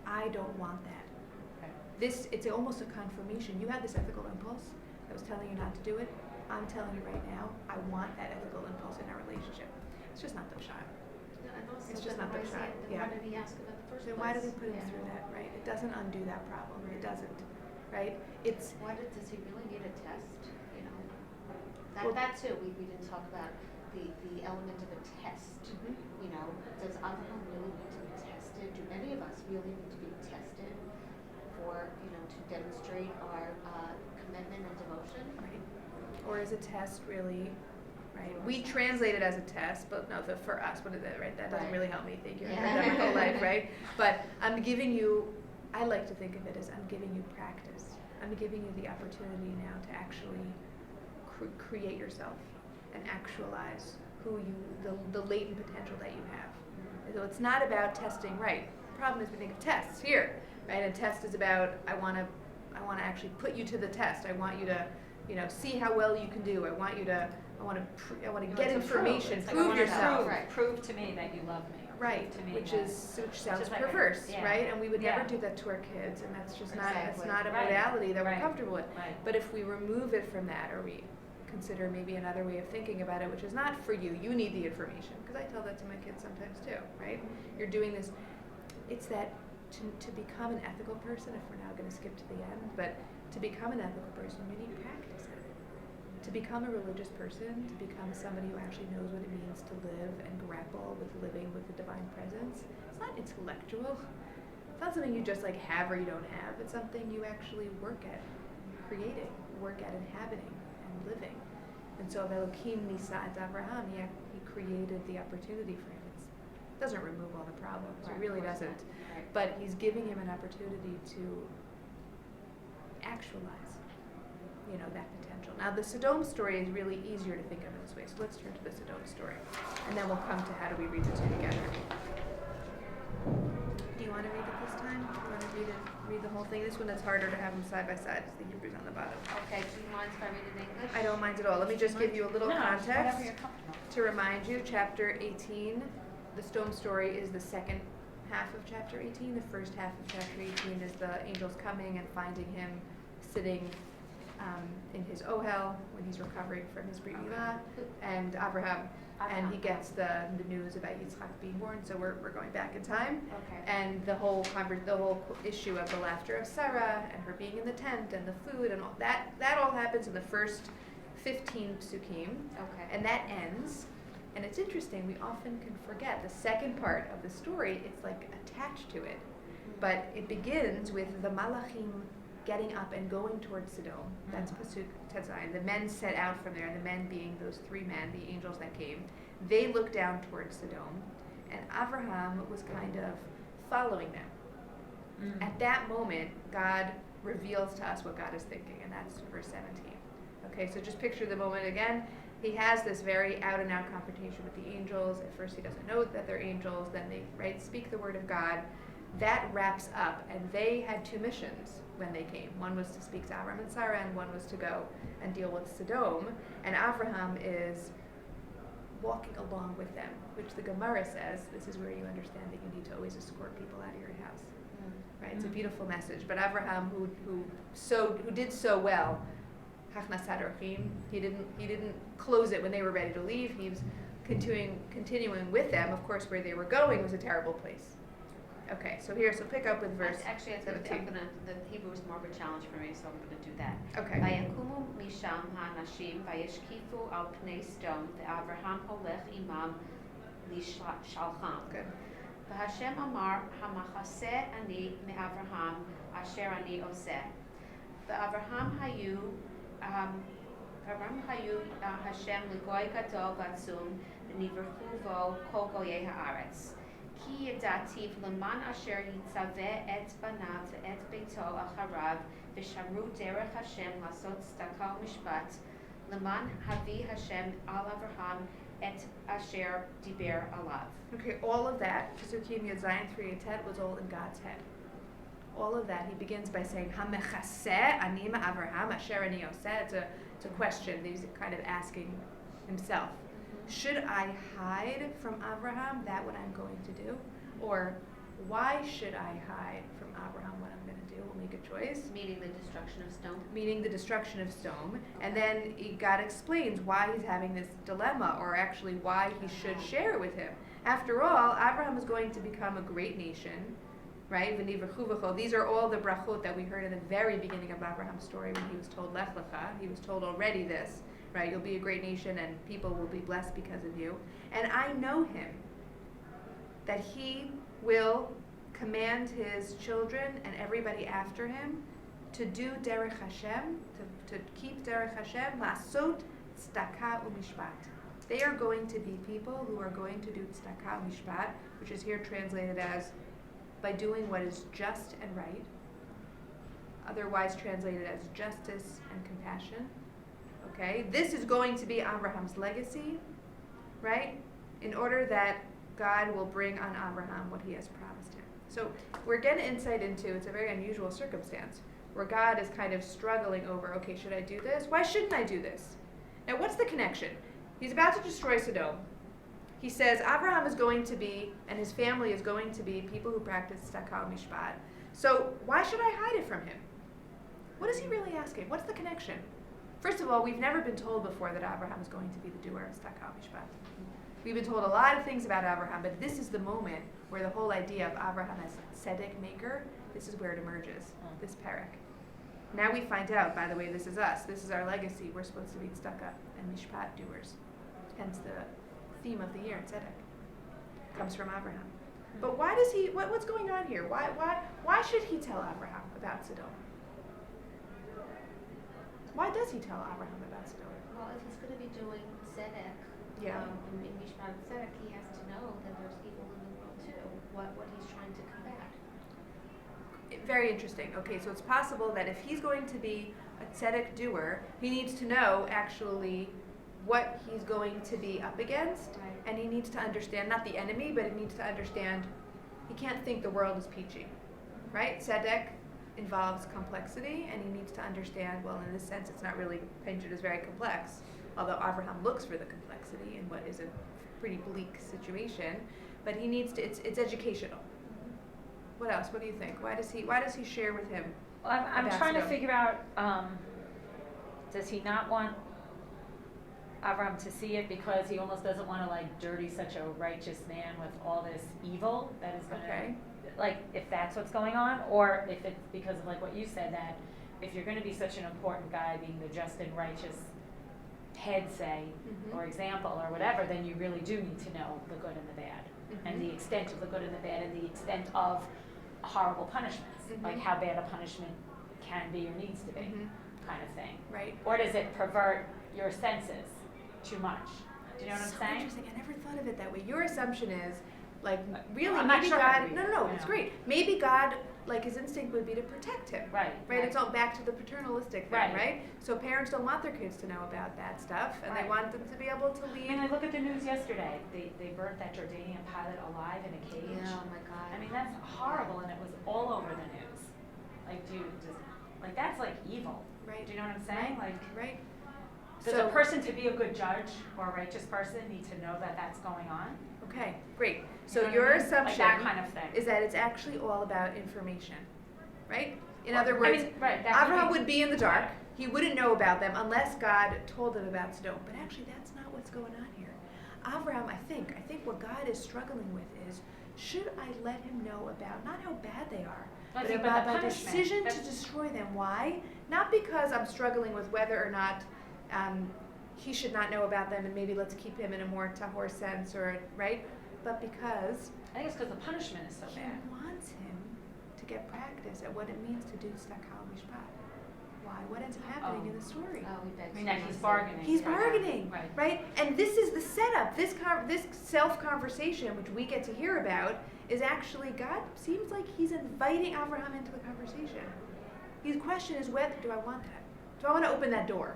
I don't want that. It's almost a confirmation. You had this ethical impulse that was telling you not to do it. I'm telling you right now, I want that ethical impulse in our relationship. It's just not the shot. And also, It's just then not the why is shot, he- then yeah. why did he ask him in the first So place? why did he put him Yeah. through that, right? It doesn't undo that problem. It doesn't, right? Does he really need a test? That too, we didn't talk about the element of a test. Mhm. You know, does Avraham really need to be tested? Do any of us really need to be tested for, to demonstrate our commitment and devotion? Right. Or is a test really, right? We translate it as a test, but no, for us, what is that, right? That doesn't Right. really help me think you're Yeah. my whole life, right? But I'm giving you, I like to think of it as I'm giving you practice. I'm giving you the opportunity now to actually create yourself and actualize the latent potential that you have. So it's not about testing, right? The problem is we think of tests here, right? And test is about I want to actually put you to the test. I want you to, see how well you can do. I want to get information, prove yourself. Right. Prove to me that you love me. Right, To me which that- sounds like perverse, yeah. right? And we would never Yeah. do that to our kids, and that's just Exactly. not a Right. modality that Right. we're comfortable with. Right. But if we remove it from that, or we consider maybe another way of thinking about it, which is not for you, you need the information, because I tell that to my kids sometimes too, right? You're doing this, it's that to become an ethical person, if we're now going to skip to the end, but to become an ethical person, you need practice at it. To become a religious person, to become somebody who actually knows what it means to live and grapple with living with the divine presence, it's not intellectual. It's not something you just have or you don't have. It's something you actually work at creating, work at inhabiting and living. And so Elohim Nisa et Avraham, he created the opportunity for him. It doesn't remove all the problems. Right, It really of course doesn't. not. Right. But he's giving him an opportunity to actualize, that potential. Now, the Sodom story is really easier to think of in this way. So let's turn to the Sodom story, and then we'll come to how do we read the two together. Do you want to read it this time? Do you want to read the whole thing? This one, it's harder to have them side by side. It's the Hebrews on the bottom. Okay, do you mind if I read it in English? I don't mind at all. Let me just give you a little No, context whatever you're comfortable. to remind you. Chapter 18, the Sodom story is the second half of chapter 18. The first half of chapter 18 is the angels coming and finding him sitting in his ohel when he's recovering from his Brit Milah, and Abraham, and he gets the news about Yitzchak being born. So we're going back in time, Okay. and the whole issue of the laughter of Sarah and her being in the tent and the food and all that all happens in the first 15 psukim, Okay. and that ends. And it's interesting, we often can forget the second part of the story. It's attached to it, but it begins with the Malachim getting up and going towards Sodom. That's Pasuk Tetzayin. The men set out from there, and the men being those three men, the angels that came. They looked down towards Sodom, and Avraham was kind of following them. At that moment, God reveals to us what God is thinking, and that's verse 17. Okay, so just picture the moment again. He has this very out-and-out confrontation with the angels. At first, he doesn't know that they're angels. Then they speak the word of God. That wraps up, and they had two missions when they came. One was to speak to Avram and Sarah, and one was to go and deal with Sodom. And Avraham is walking along with them, which the Gemara says, this is where you understand that you need to always escort people out of your house. Right? It's a beautiful message. But Avraham, who did so well, Hachnasat Orchim, he didn't close it when they were ready to leave. He was continuing with them. Of course, where they were going was a terrible place. Okay, so pick up with verse Actually, 17. the Hebrew is more of a challenge for me, so I'm gonna do that. Okay. Vayakumu misham ha'anashim vayishkifu al pnei Sodom ve'Avraham holech imam lishalcham. Good. V'Hashem amar hamachaseh ani me'Avraham asher ani oseh. Ve'Avraham hayu Hashem ligoy gadol v'atzum v'niverchu vo kol goyei ha'aretz. Ki yadativ leman asher yitzaveh et banav et beito acharav v'shamru derech Hashem lasot tzedakah u'mishpat leman havi Hashem al Avraham et asher diber alav. Okay, all of that, Pasukim Yud Zayin 3 was all in God's head. All of that, he begins by saying, Hamechaseh ani Avraham asher ani oseh. It's a question that he's kind of asking himself. Should I hide from Avraham what I'm going to do? Or why should I hide from Avraham what I'm going to do? We'll make a choice. Meaning the destruction of Sodom. Meaning the destruction of Sodom. And then God explains why he's having this dilemma, or actually why he should share it with him. After all, Avraham is going to become a great nation, right? These are all the brachot that we heard in the very beginning of Abraham's story when he was told Lech Lecha. He was told already this, right? You'll be a great nation and people will be blessed because of you. And I know him, that he will command his children and everybody after him to do derech Hashem, to keep derech Hashem, lasot tzedakah u'mishpat. They are going to be people who are going to do tzedakah u'mishpat, which is here translated as by doing what is just and right, otherwise translated as justice and compassion. Okay, this is going to be Abraham's legacy, right? In order that God will bring on Abraham what he has promised him. So we're getting insight into, it's a very unusual circumstance, where God is kind of struggling over, okay, should I do this? Why shouldn't I do this? Now, what's the connection? He's about to destroy Sodom. He says Abraham is going to be, and his family is going to be, people who practice tzedakah mishpat. So why should I hide it from him? What is he really asking? What's the connection? First of all, we've never been told before that Abraham is going to be the doer of tzedakah mishpat. We've been told a lot of things about Abraham, but this is the moment where the whole idea of Abraham as tzedek maker, this is where it emerges, this parak. Now we find out, by the way, this is us. This is our legacy. We're supposed to be tzedakah and mishpat doers. Hence the theme of the year, tzedek, comes from Abraham. But why does he? What's going on here? Why should he tell Abraham about Sodom? Why does he tell Abraham about Sodom? Well, if he's going to be doing tzedek, in Mishpat tzedek, he has to know that there's evil in the world too. What he's trying to combat. Very interesting. Okay, so it's possible that if he's going to be a tzedek doer, he needs to know actually what he's going to be up against, Right. and he needs to understand, not the enemy, but he needs to understand, he can't think the world is peachy, right? Tzedek involves complexity, and he needs to understand, well, in this sense, it's not really painted as very complex, although Abraham looks for the complexity in what is a pretty bleak situation, but he needs to, it's educational. What else? What do you think? Why does he share with him? Well, I'm about trying to Sodom? figure out, does he not want Avram to see it because he almost doesn't want to like dirty such a righteous man with all this evil that is going to, Okay. like if that's what's going on, or if it's because of like what you said, that if you're going to be such an important guy, being the just and righteous head, say, Mhm. or example or whatever, then you really do need to know the good and the bad, and the extent of the good and the bad, and the extent of horrible punishments, like Mhm. how bad a punishment can be or needs to be, Mhm. kind of thing. Right. Or does it pervert your senses too much? Do you know what I'm So saying? interesting. I never thought of it that way. Your assumption is, like, really, Well, I'm not maybe sure God. I agree, No, you it's know. great. Maybe God, like, his instinct would be to protect him. Right. Right. It's all back to the paternalistic thing, Right. right? So parents don't want their kids to know about that stuff, and they Right. want them to be able to I lead. mean, I look at the news yesterday. They burnt that Jordanian pilot alive in a cage. Yeah, oh my God. I mean, that's horrible, and it was all over the news. Like, dude, just like that's like evil. Right. Do you know what I'm saying? Like, Right. does So- a person to be a good judge or a righteous person need to know that that's going on? Okay. Great. So You know what your I mean? assumption like that kind of thing. is that it's actually all about information, right? In Well, other I words, mean, right, that could Abraham be- would be in the dark. He wouldn't know about them unless God told him about Sodom. But actually, that's not what's going on here. Abraham, I think what God is struggling with is, should I let him know about not how bad they are, I but think about the my punishment. decision to That's- destroy them? Why? Not because I'm struggling with whether or not he should not know about them, and maybe let's keep him in a more tahor sense, or right, but because I think it's because the punishment is so he bad. wants him to get practice at what it means to do tzedakah mishpat. Why? What ends up happening in the story? Oh, we bet I mean, that he's bargaining. He's right? bargaining, Right. And this is the setup. This self-conversation, which we get to hear about, is actually God seems like he's inviting Abraham into the conversation. His question is, whether do I want that? Do I want to open that door?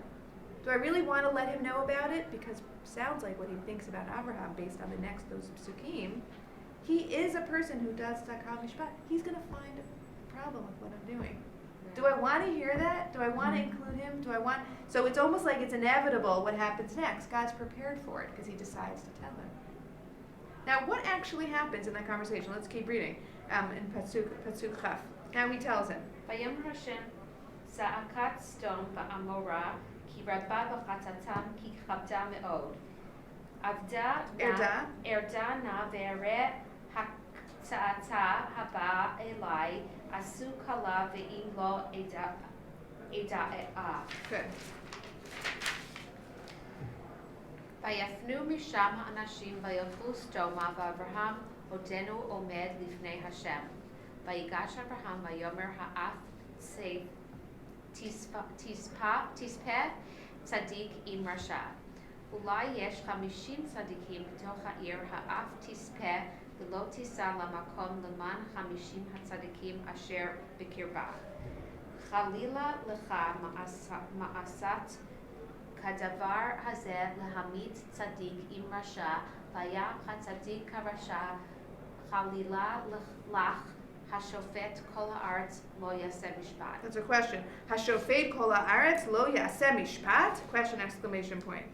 Do I really want to let him know about it? Because sounds like what he thinks about Abraham based on those psukim. He is a person who does tzedakah mishpat. He's going to find a problem with what I'm doing. Do I want to hear that? Do I want to include him? So it's almost like it's inevitable what happens next. God's prepared for it because he decides to tell him. Now, what actually happens in that conversation? Let's keep reading in Pasuk Chaf. Now he tells him, Vayom Hashem za'akat Sodom va'amora ki rabba b'chatatam ki chavda me'od. Erda na ve'eret ha'tza'ata haba elai asu kala ve'im lo eda'e'ah. good. ויפנו משם האנשים וילכו סדומה ואברהם עודנו עומד לפני השם. ויגש אברהם ויאמר האף תספה צדיק עם רשע. אולי יש 50 צדיקים בתוך העיר, האף תספה ולא תיסע למקום למען 50 הצדיקים אשר בקרבה. חלילה לך מעשת כדבר הזה להמית צדיק עם רשע, והיה הצדיק כרשע, חלילה לך השופט כל הארץ לא יעשה משפט. That's a question. השופט כל הארץ לא יעשה משפט? Question, exclamation point.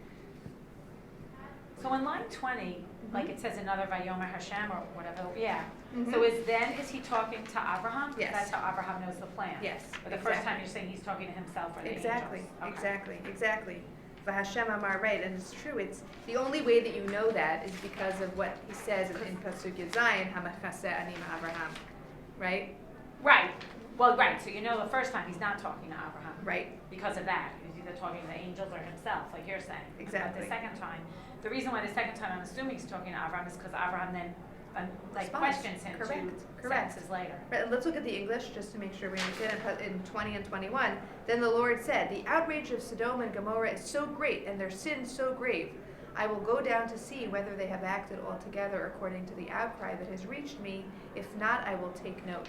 So in line 20, like it says another Vayomer Hashem or whatever, yeah. Mhm. So is he talking to Abraham? Yes. That's how Abraham knows the plan. Yes, But the first exactly. time you're saying he's talking to himself or the Exactly, angels. Okay. exactly. V'Hashem Amar, right, and it's true. It's the only way that you know that is because of what he says in Pasuk Yazayin, Hamachaseh Anim Abraham, right? Right. Well, right. So you know the first time he's not talking to Abraham. Right. Because of that. He's either talking to the angels or himself, like you're saying. Exactly. But the second time, the reason why the second time I'm assuming he's talking to Abraham is because Abraham then Responds. questions him Correct. sentences later. Right, and let's look at the English just to make sure we understand in 20 and 21. Then the Lord said, the outrage of Sodom and Gomorrah is so great and their sin so grave. I will go down to see whether they have acted altogether according to the outcry that has reached me. If not, I will take note.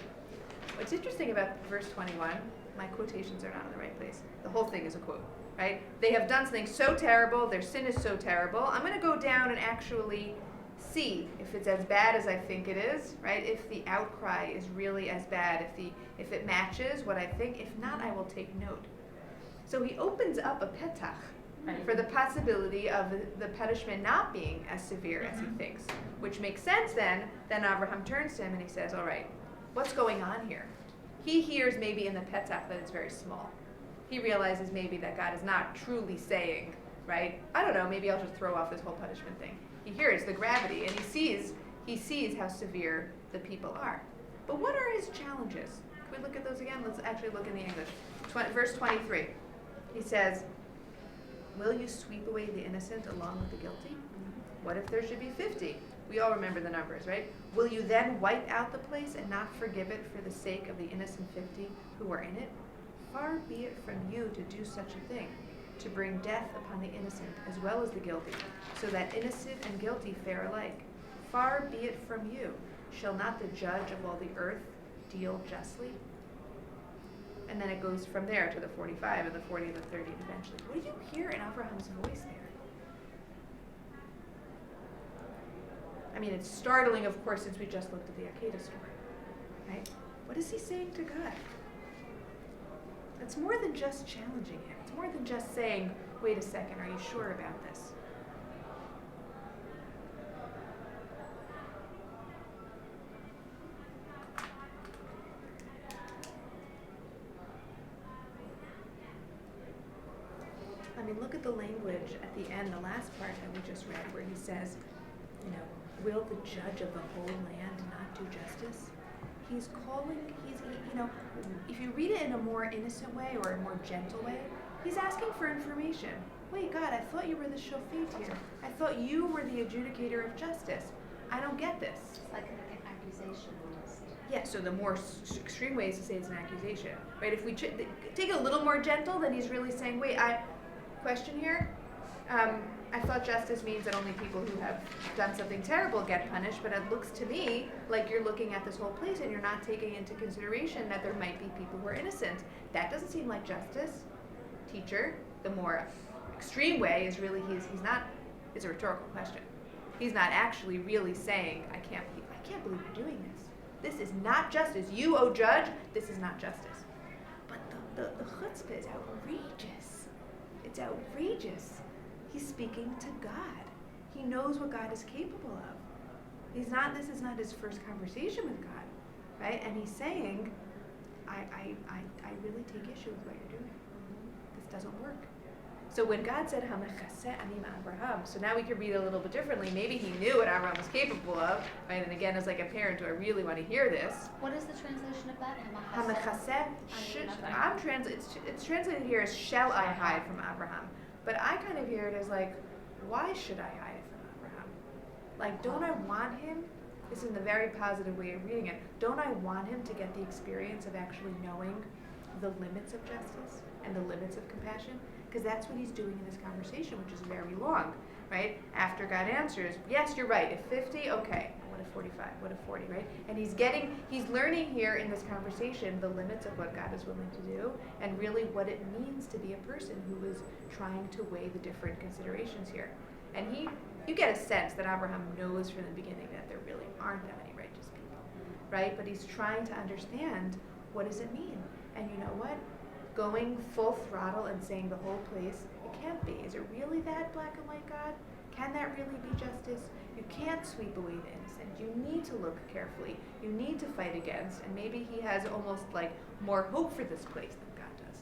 What's interesting about verse 21, my quotations are not in the right place. The whole thing is a quote, right? They have done something so terrible, their sin is so terrible. I'm going to go down and actually see if it's as bad as I think it is, right? If the outcry is really as bad, if it matches what I think. If not, I will take note. So he opens up a petach for the possibility of the punishment not being as severe as he thinks, which makes sense then. Then Abraham turns to him and he says, all right, what's going on here? He hears maybe in the petach that it's very small. He realizes maybe that God is not truly saying, right? I don't know, maybe I'll just throw off this whole punishment thing. He hears the gravity and he sees how severe the people are. But what are his challenges? Can we look at those again? Let's actually look in the English. Verse 23. He says, will you sweep away the innocent along with the guilty? What if there should be 50? We all remember the numbers, right? Will you then wipe out the place and not forgive it for the sake of the innocent 50 who are in it? Far be it from you to do such a thing, to bring death upon the innocent as well as the guilty, so that innocent and guilty fare alike. Far be it from you. Shall not the judge of all the earth deal justly? And then it goes from there to the 45 and the 40 and the 30 and eventually. What do you hear in Abraham's voice there? I mean, it's startling, of course, since we just looked at the Akedah story, right? What is he saying to God? It's more than just challenging him. It's more than just saying, wait a second, are you sure about this? I mean, look at the language at the end, the last part that we just read, where he says, will the judge of the whole land not do justice? He's calling, if you read it in a more innocent way or a more gentle way, he's asking for information. Wait, God, I thought you were the shofet here. I thought you were the adjudicator of justice. I don't get this. It's like an accusation almost. Yeah, so the more extreme way is to say it's an accusation, right? If we take it a little more gentle, then he's really saying, wait, question here. I thought justice means that only people who have done something terrible get punished, but it looks to me like you're looking at this whole place and you're not taking into consideration that there might be people who are innocent. That doesn't seem like justice, teacher. The more extreme way is really it's a rhetorical question. He's not actually really saying, I can't believe you're doing this. This is not justice. You, O judge, this is not justice. But the chutzpah is outrageous. It's outrageous. He's speaking to God. He knows what God is capable of. This is not his first conversation with God, right? And he's saying, I really take issue with what you're doing. This doesn't work. So when God said, Hamachaseh anim Abraham, so now we could read it a little bit differently. Maybe he knew what Abraham was capable of, right? And again, as like a parent, do I really want to hear this? What is the translation of that? Hamachaseh, it's translated here as shall I hide from Abraham. But I kind of hear it as like, why should I hide it from Abraham? Like, don't I want him? This is a very positive way of reading it. Don't I want him to get the experience of actually knowing the limits of justice and the limits of compassion? Because that's what he's doing in this conversation, which is very long, right? After God answers, yes, you're right. If 50, okay. What if 45? What if 40, right? And he's learning here in this conversation the limits of what God is willing to do and really what it means to be a person who is trying to weigh the different considerations here. And you get a sense that Abraham knows from the beginning that there really aren't that many righteous people, right? But he's trying to understand, what does it mean? And you know what? Going full throttle and saying the whole place, it can't be. Is it really that black and white, God? Can that really be justice? You can't sweep away the innocent. You need to look carefully. You need to fight against, and maybe he has almost like more hope for this place than God does.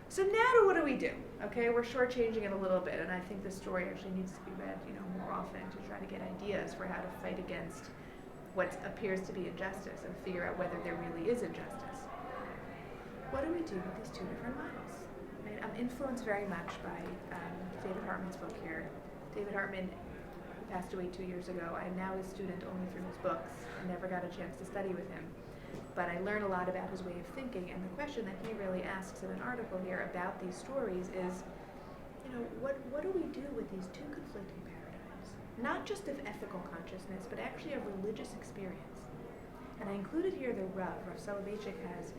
So now what do we do? Okay, we're shortchanging it a little bit, and I think this story actually needs to be read, more often to try to get ideas for how to fight against what appears to be injustice and figure out whether there really is injustice. What do we do with these two different models? Right? I'm influenced very much by David Hartman's book here. David Hartman passed away 2 years ago. I am now his student only through his books. I never got a chance to study with him. But I learned a lot about his way of thinking, and the question that he really asks in an article here about these stories is, what do we do with these two conflicting paradigms? Not just of ethical consciousness, but actually of religious experience. And I included here the Rav Soloveitchik has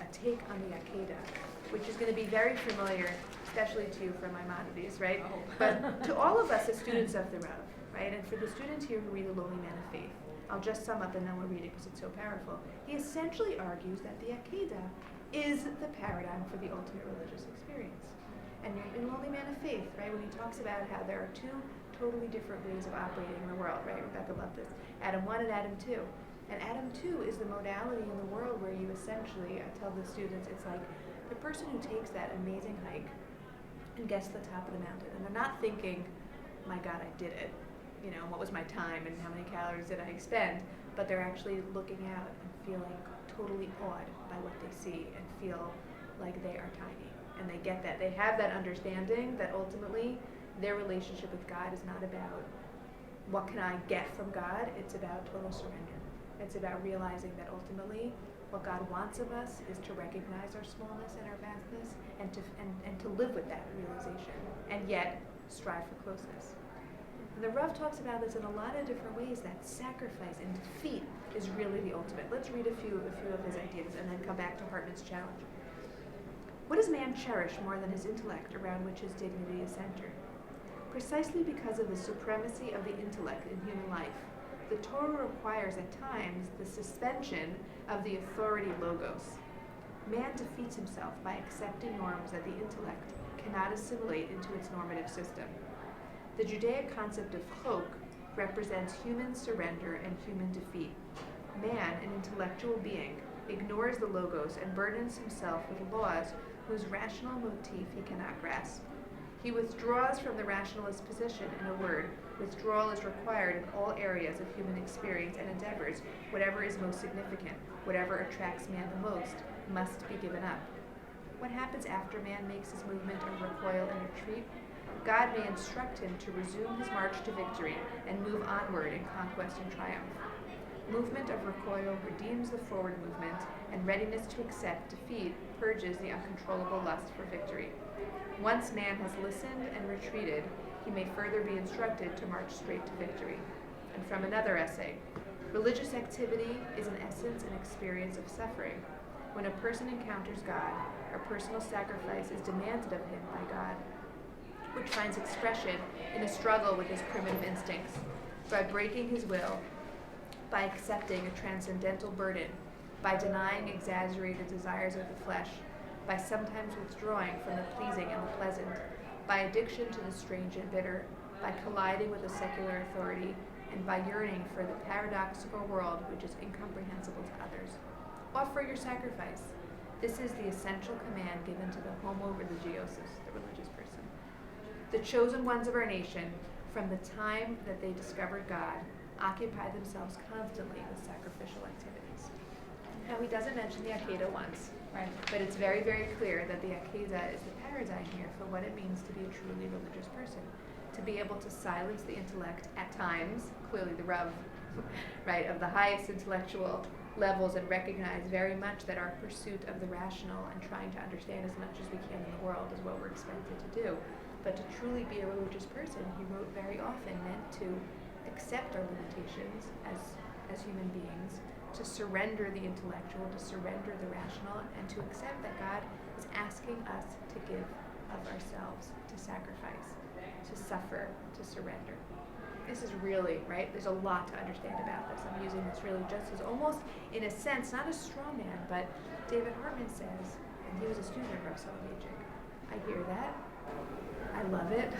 a take on the Akedah, which is going to be very familiar, especially to you from Maimonides, right? Oh. But to all of us as students of the Rav, right? And for the students here who read The Lonely Man of Faith, I'll just sum up and then we'll read it because it's so powerful. He essentially argues that the Akedah is the paradigm for the ultimate religious experience. And in Lonely Man of Faith, right, when he talks about how there are two totally different ways of operating in the world, right? Rebecca loved this. Adam 1 and Adam 2. And Adam 2 is the modality in the world where you essentially, I tell the students, it's like the person who takes that amazing hike and gets to the top of the mountain. And they're not thinking, my God, I did it. What was my time and how many calories did I expend? But they're actually looking out and feeling totally awed by what they see and feel like they are tiny. And they get that. They have that understanding that ultimately their relationship with God is not about what can I get from God. It's about total surrender. It's about realizing that ultimately what God wants of us is to recognize our smallness and our vastness and to live with that realization and yet strive for closeness. And the Rav talks about this in a lot of different ways, that sacrifice and defeat is really the ultimate. Let's read a few of his ideas and then come back to Hartman's challenge. What does man cherish more than his intellect, around which his dignity is centered? Precisely because of the supremacy of the intellect in human life, the Torah requires at times the suspension of the authority logos. Man defeats himself by accepting norms that the intellect cannot assimilate into its normative system. The Judaic concept of chok represents human surrender and human defeat. Man, an intellectual being, ignores the logos and burdens himself with laws whose rational motif he cannot grasp. He withdraws from the rationalist position. In a word, withdrawal is required in all areas of human experience and endeavors. Whatever is most significant, whatever attracts man the most, must be given up. What happens after man makes his movement of recoil and retreat? God may instruct him to resume his march to victory and move onward in conquest and triumph. Movement of recoil redeems the forward movement, and readiness to accept defeat purges the uncontrollable lust for victory. Once man has listened and retreated, he may further be instructed to march straight to victory. And from another essay, religious activity is in essence an experience of suffering. When a person encounters God, a personal sacrifice is demanded of him by God, which finds expression in a struggle with his primitive instincts, by breaking his will, by accepting a transcendental burden, by denying exaggerated desires of the flesh, by sometimes withdrawing from the pleasing and the pleasant, by addiction to the strange and bitter, by colliding with a secular authority, and by yearning for the paradoxical world which is incomprehensible to others. Offer your sacrifice. This is the essential command given to the homo religiosus, the religious person. The chosen ones of our nation, from the time that they discovered God, occupy themselves constantly with sacrificial activities. Now, he doesn't mention the Akedah once, Right. but it's very, very clear that the Akedah is the paradigm here for what it means to be a truly religious person. To be able to silence the intellect at times, clearly the Rav, right, of the highest intellectual levels, and recognize very much that our pursuit of the rational and trying to understand as much as we can in the world is what we're expected to do. But to truly be a religious person, he wrote very often, meant to accept our limitations as human beings, to surrender the intellectual, to surrender the rational, and to accept that God is asking us to give of ourselves, to sacrifice, to suffer, to surrender. This is really, right, there's a lot to understand about this. I'm using this really just as almost, in a sense, not a straw man, but David Hartman says, and he was a student of Rav Soloveitchik, I hear that, I love it.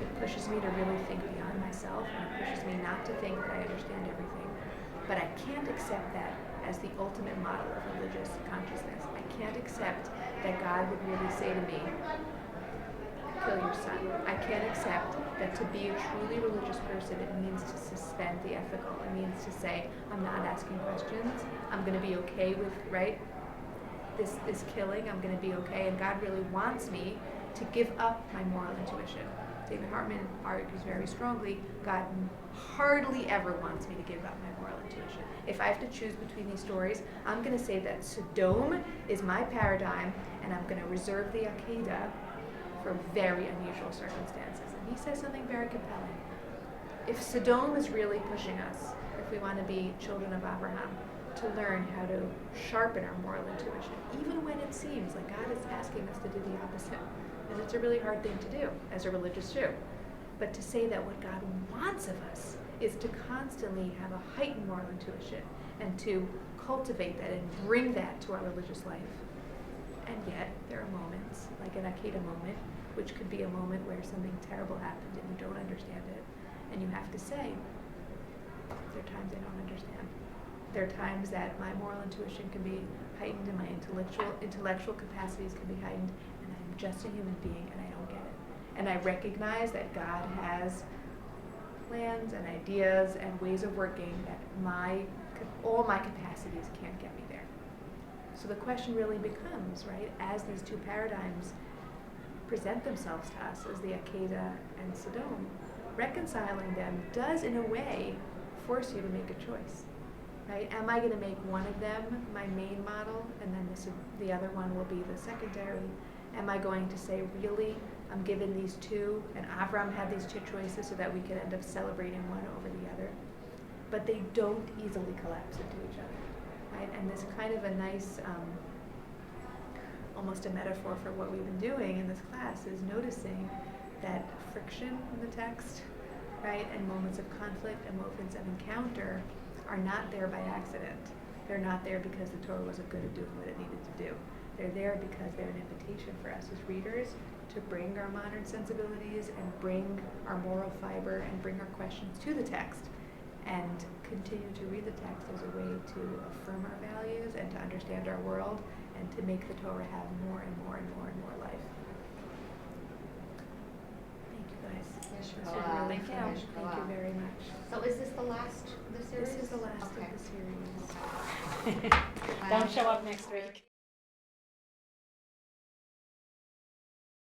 It pushes me to really think beyond myself, and it pushes me not to think that I understand everything. But I can't accept that as the ultimate model of religious consciousness. I can't accept that God would really say to me, kill your son. I can't accept that to be a truly religious person, it means to suspend the ethical. It means to say, I'm not asking questions. I'm going to be okay with, right, this killing. I'm going to be okay. And God really wants me to give up my moral intuition. David Hartman argues very strongly, God hardly ever wants me to give up my moral intuition. If I have to choose between these stories, I'm going to say that Sodom is my paradigm, and I'm going to reserve the Akedah for very unusual circumstances. And he says something very compelling. If Sodom is really pushing us, if we want to be children of Abraham, to learn how to sharpen our moral intuition, even when it seems like God is asking us to do the opposite. And it's a really hard thing to do as a religious Jew. But to say that what God wants of us is to constantly have a heightened moral intuition and to cultivate that and bring that to our religious life. And yet, there are moments, like an Akedah moment, which could be a moment where something terrible happened and you don't understand it. And you have to say, there are times I don't understand. There are times that my moral intuition can be heightened and my intellectual capacities can be heightened, and I'm just a human being and I don't get it. And I recognize that God has plans and ideas and ways of working that all my capacities can't get me there. So the question really becomes, right, as these two paradigms present themselves to us as the Akedah and Sodom, reconciling them does, in a way, force you to make a choice. Right? Am I going to make one of them my main model, and then the other one will be the secondary? Am I going to say, really, I'm given these two, and Avram had these two choices so that we could end up celebrating one over the other? But they don't easily collapse into each other. Right? And this kind of a nice, almost a metaphor for what we've been doing in this class is noticing that friction in the text, right, and moments of conflict and moments of encounter are not there by accident. They're not there because the Torah wasn't good at doing what it needed to do. They're there because they're an invitation for us as readers to bring our modern sensibilities and bring our moral fiber and bring our questions to the text and continue to read the text as a way to affirm our values and to understand our world and to make the Torah have more and more and more and more life. Thank you guys. This was really fun. Thank you very much. So is this the last of the series? This is the last Okay. of the series. Don't show up next week.